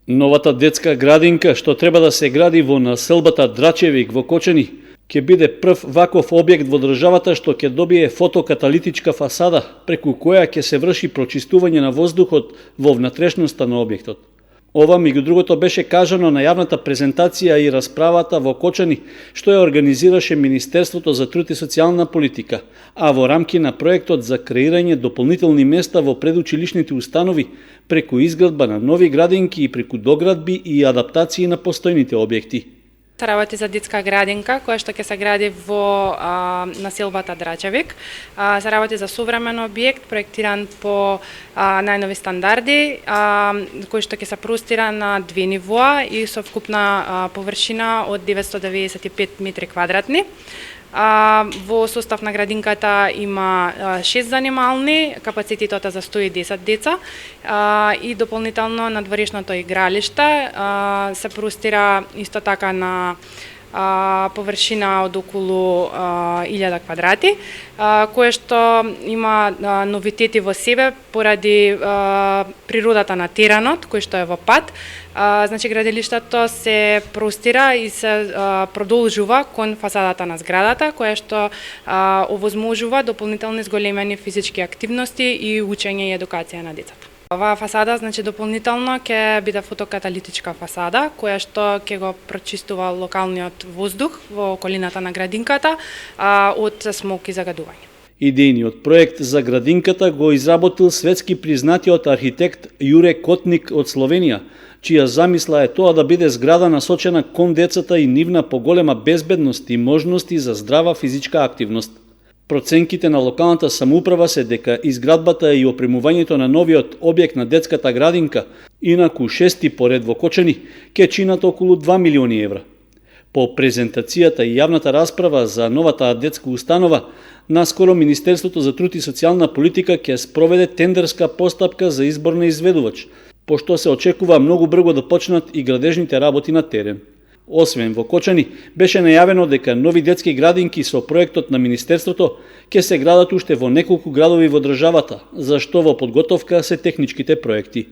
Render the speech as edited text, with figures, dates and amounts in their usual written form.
Новата детска градинка, што треба да се гради во населбата Драчевик во Кочани, ќе биде прв ваков објект во државата што ќе добие фотокаталитичка фасада, преку која ќе се врши прочистување на воздухот во внатрешноста на објектот. Ова, меѓу другото, беше кажано на јавната презентација и расправата во Кочани, што ја организираше Министерството за труд и социјална политика, а во рамки на проектот за креирање дополнителни места во предучилишните установи, преку изградба на нови градинки и преку доградби и адаптации на постојните објекти. Се работи за детска градинка која што ќе се гради во населбата Драчевик. Се работи за современ објект проектиран по најнови стандарди, кој што ќе се простира на 2 нивоа и со вкупна површина од 995 метри квадратни. Во состав на градинката има 6 занимални, капацитетот за 110 деца и дополнително на дворешното игралиште се простира исто така на површина од околу 1000 квадрати, кое што има новитети во себе поради природата на теренот, кој што е во пат. Значи, градилиштето се простира и се продолжува кон фасадата на зградата, која што овозможува дополнителни зголемени физички активности и учење и едукација на децата. Оваа фасада, значи, дополнително ќе биде фотокаталитичка фасада, која што ќе го прочистува локалниот воздух во околината на градинката од смог и загадување. Идејниот проект за градинката го изработил светски признатиот архитект Јуре Котник од Словенија, чија замисла е тоа да биде зграда насочена кон децата и нивна поголема безбедност и можности за здрава физичка активност. Проценките на локалната самоуправа се дека изградбата и опремувањето на новиот објект на детската градинка, инаку 6ти поред во Кочани, ќе чинат околу 2 милиони евра. По презентацијата и јавната расправа за новата детска установа, наскоро Министерството за труд и социјална политика ќе спроведе тендерска постапка за избор на изведувач, пошто се очекува многу брзо да почнат и градежните работи на терен. Освен во Кочани, беше најавено дека нови детски градинки со проектот на Министерството ќе се градат уште во неколку градови во државата, за што во подготовка се техничките проекти.